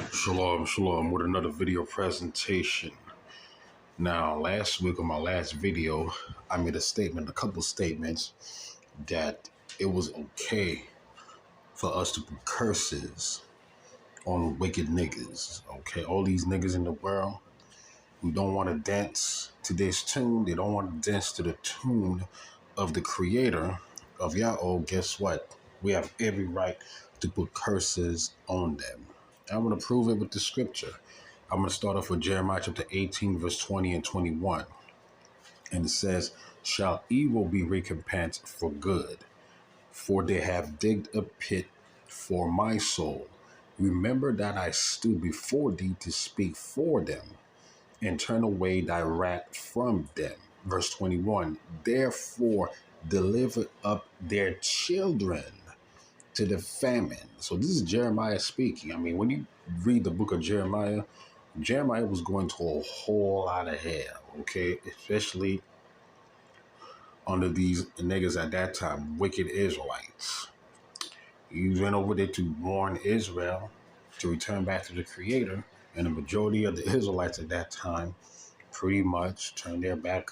Shalom, shalom, with another video presentation. Now, last week on my last video, I made a couple statements that it was okay for us to put curses on wicked niggas. Okay, all these niggas in the world who don't want to dance to this tune, they don't want to dance to the tune of the creator of Yahweh. Guess what? We have every right to put curses on them. I'm going to prove it with the scripture. I'm going to start off with Jeremiah chapter 18, verse 20 and 21. And it says, "Shall evil be recompensed for good? For they have digged a pit for my soul. Remember that I stood before thee to speak for them, and turn away thy wrath from them." Verse 21, "Therefore deliver up their children to the famine." So this is Jeremiah speaking. I mean, when you read the book of Jeremiah, Jeremiah was going through a whole lot of hell, okay? Especially under these niggas at that time, wicked Israelites. He went over there to warn Israel to return back to the Creator, and the majority of the Israelites at that time pretty much turned their back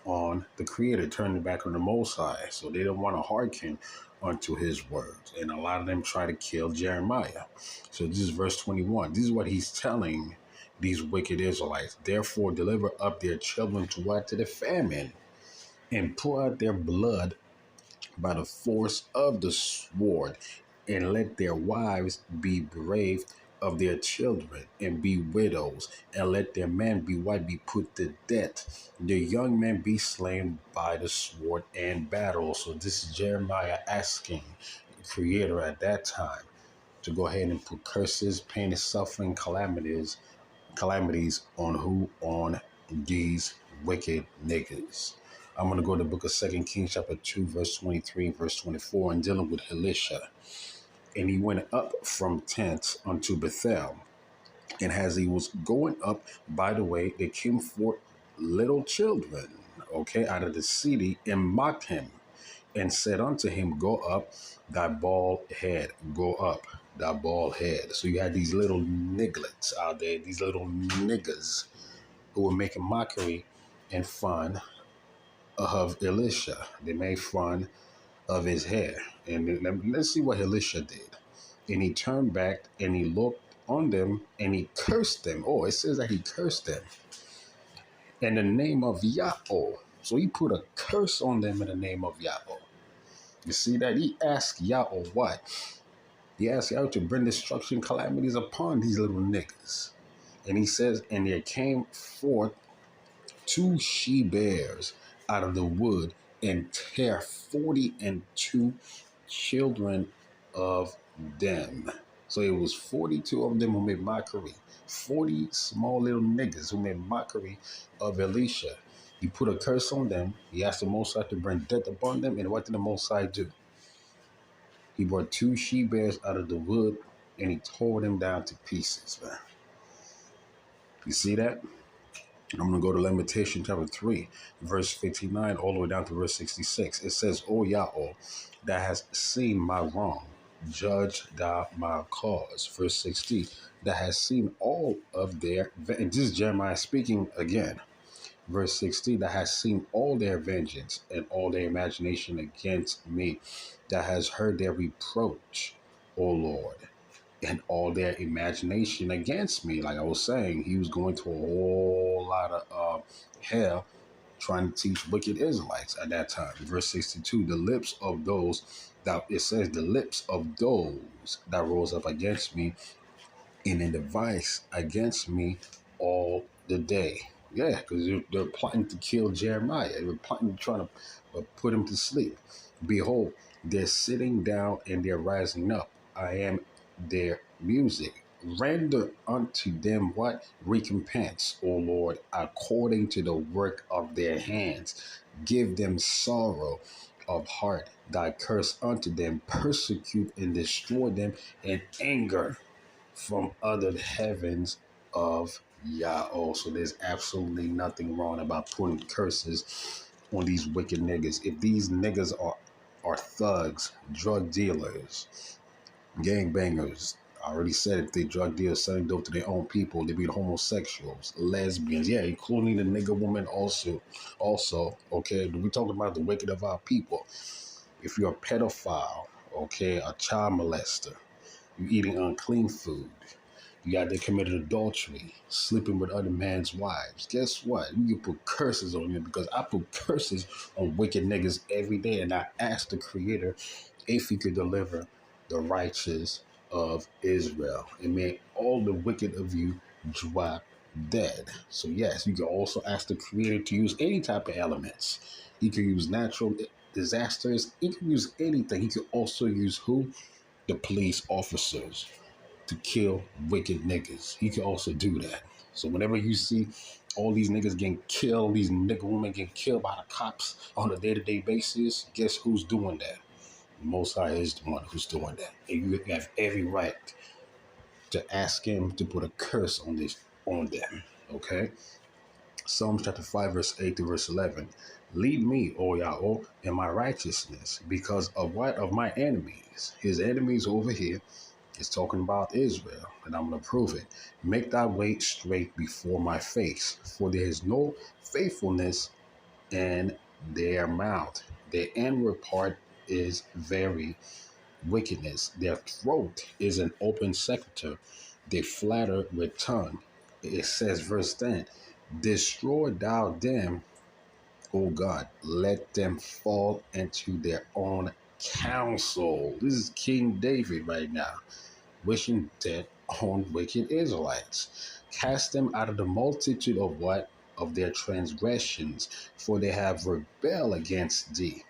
on the Creator, turned their back on the Most High. So they don't want to hearken unto his words. And a lot of them try to kill Jeremiah. So this is verse 21. This is what he's telling these wicked Israelites. "Therefore deliver up their children to what? To the famine, and pour out their blood by the force of the sword, and let their wives be bereaved of their children, and be widows, and let their men be what? Be put to death. Their young men be slain by the sword and battle." So this is Jeremiah asking the Creator at that time to go ahead and put curses, pain, and suffering, calamities on who? On these wicked niggas. I'm going to go to the book of 2 Kings chapter 2, verse 23 and verse 24, and dealing with Elisha. "And he went up from thence unto Bethel. And as he was going up by the way, there came forth little children, okay, out of the city, and mocked him, and said unto him, Go up, thy bald head, go up, thy bald head." So you had these little nigglets out there, these little niggas who were making mockery and fun of Elisha. They made fun of his hair. And let's see what Elisha did. "And he turned back and he looked on them and he cursed them." Oh, it says that he cursed them in the name of Yahweh. So he put a curse on them in the name of Yahweh. You see that? He asked Yahweh what? He asked Yahweh to bring destruction, calamities upon these little niggas. And he says, "And there came forth 2 she-bears out of the wood, and tear 42 children of them." So it was 42 of them who made mockery. 40 small little niggas who made mockery of Elisha. He put a curse on them. He asked the Most High to bring death upon them. And what did the Most High do? He brought 2 she-bears out of the wood, and he tore them down to pieces, man. You see that? I'm going to go to Lamentation chapter 3, verse 59, all the way down to verse 66. It says, "O Yahweh, that has seen my wrong, judge thou my cause." Verse 60, "That has seen all of their," and this is Jeremiah speaking again. Verse 60, "That has seen all their vengeance and all their imagination against me, that has heard their reproach, O Lord, and all their imagination against me." Like I was saying, he was going to a whole lot of hell trying to teach wicked Israelites at that time. Verse 62, "The lips of those that," it says, "the lips of those that rose up against me, and in device against me all the day." Yeah, because they're plotting to kill Jeremiah. They were plotting, trying to put him to sleep. "Behold, they're sitting down and they're rising up. I am their music. Render unto them what? Recompense, O Lord, according to the work of their hands. Give them sorrow of heart. Thy curse unto them. Persecute and destroy them in anger from other heavens of Yahweh." So there's absolutely nothing wrong about putting curses on these wicked niggas. If these niggas are thugs, drug dealers, gangbangers, I already said if they drug dealers selling dope to their own people, they be the homosexuals, lesbians, yeah, including the nigga woman also, okay, we talking about the wicked of our people. If you're a pedophile, okay, a child molester, you eating unclean food, you got they committed adultery, sleeping with other man's wives. Guess what? You can put curses on you because I put curses on wicked niggas every day, and I ask the Creator if He could deliver the righteous of Israel and make all the wicked of you drop dead. So yes, you can also ask the Creator to use any type of elements. He can use natural disasters. He can use anything. He can also use who? The police officers to kill wicked niggas. He can also do that. So whenever you see all these niggas getting killed, these nigga women getting killed by the cops on a day-to-day basis, guess who's doing that? The Most High is the one who's doing that. And you have every right to ask him to put a curse on them. Okay? Psalms chapter 5, verse 8 to verse 11. Lead me, O Yahweh, in my righteousness, because of what? Of my enemies. His enemies over here is talking about Israel, and I'm going to prove it. Make thy way straight before my face, for there is no faithfulness in their mouth. Their inward part is very wickedness. Their throat is an open sepulchre. They flatter with tongue. It says, verse 10, destroy thou them, O God, let them fall into their own counsel. This is King David right now, wishing death on wicked Israelites. Cast them out of the multitude of what? Of their transgressions, for they have rebelled against thee.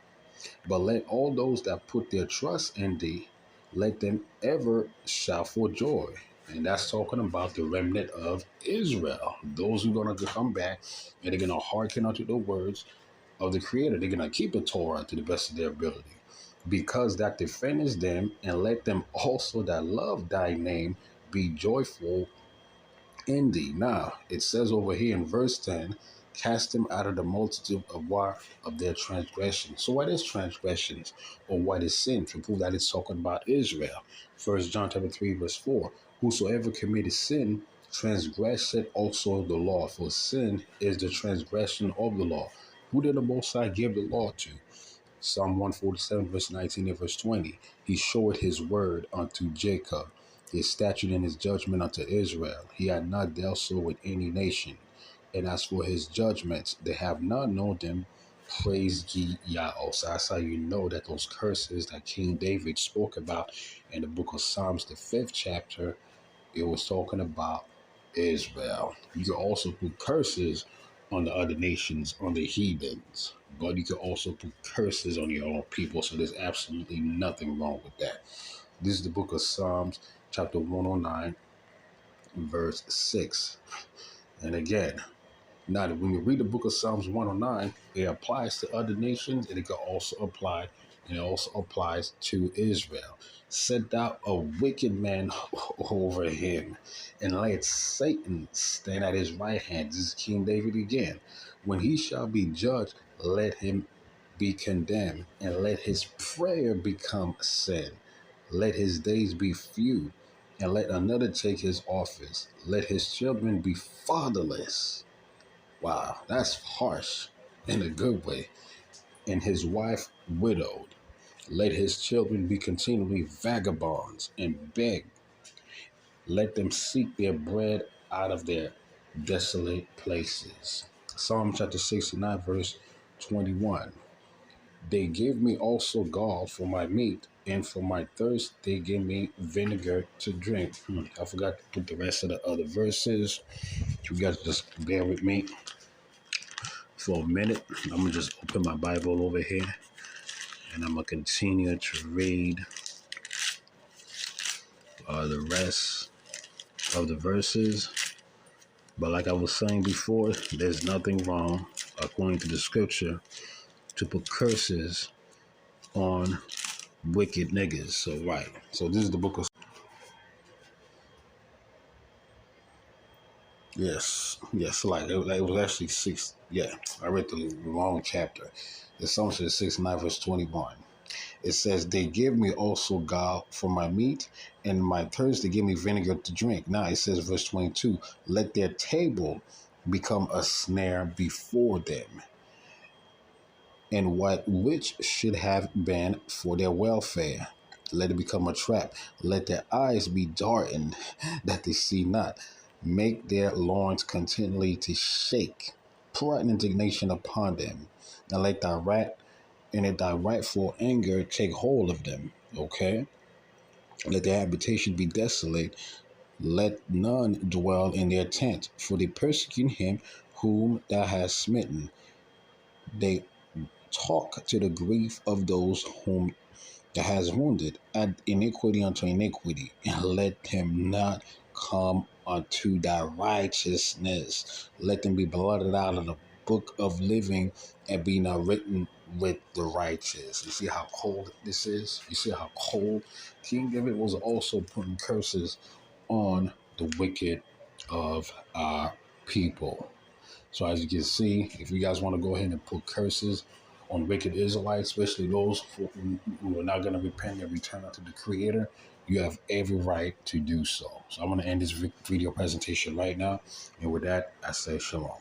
But let all those that put their trust in thee, let them ever shout for joy. And that's talking about the remnant of Israel. Those who are going to come back and they're going to hearken unto the words of the Creator. They're going to keep the Torah to the best of their ability. Because that defenders them, and let them also that love thy name be joyful in thee. Now, it says over here in verse 10, cast them out of the multitude of what? Of their transgressions. So what is transgressions, or what is sin? To prove that it's talking about Israel. First John chapter 3, verse 4. Whosoever committed sin transgressed also the law, for sin is the transgression of the law. Who did the Most High give the law to? Psalm 147, verse 19 and verse 20. He showed his word unto Jacob, his statute and his judgment unto Israel. He had not dealt so with any nation. And as for his judgments, they have not known them. Praise ye Yahweh. So that's how you know that those curses that King David spoke about in the book of Psalms, the 5th chapter, it was talking about Israel. You can also put curses on the other nations, on the heathens, but you can also put curses on your own people. So there's absolutely nothing wrong with that. This is the book of Psalms, chapter 109, verse 6. And again, now that when you read the book of Psalms 109, it applies to other nations, and it can also apply, and it also applies to Israel. Set thou a wicked man over him, and let Satan stand at his right hand. This is King David again. When he shall be judged, let him be condemned, and let his prayer become sin. Let his days be few, and let another take his office. Let his children be fatherless. Wow, that's harsh in a good way. And his wife widowed. Let his children be continually vagabonds and beg. Let them seek their bread out of their desolate places. Psalm chapter 69, verse 21. They give me also gall for my meat, and for my thirst they give me vinegar to drink. I forgot to put the rest of the other verses. You guys just bear with me for a minute. I'm going to just open my Bible over here, and I'm going to continue to read the rest of the verses. But like I was saying before, there's nothing wrong, according to the scripture, to put curses on wicked niggas. So, right. So this is the book of... Yes. Like it was actually 6. Yeah, I read the wrong chapter. It's Psalm 69, verse 21. It says, they give me also gall for my meat, and my thirst they give me vinegar to drink. Now it says, verse 22, let their table become a snare before them, and what which should have been for their welfare. Let it become a trap. Let their eyes be darkened, that they see not. Make their loins continually to shake. Pour out indignation upon them, and let thy wrath and let thy rightful anger take hold of them. Okay? Let their habitation be desolate. Let none dwell in their tent, for they persecute him whom thou hast smitten. They talk to the grief of those whom thou hast wounded. Add iniquity unto iniquity, and let them not come unto thy righteousness. Let them be blotted out of the book of living and be not written with the righteous. You see how cold this is? You see how cold? King David was also putting curses on the wicked of our people. So as you can see, if you guys want to go ahead and put curses on wicked Israelites, especially those who are not going to repent and return unto the Creator, you have every right to do so. So I'm going to end this video presentation right now. And with that, I say shalom.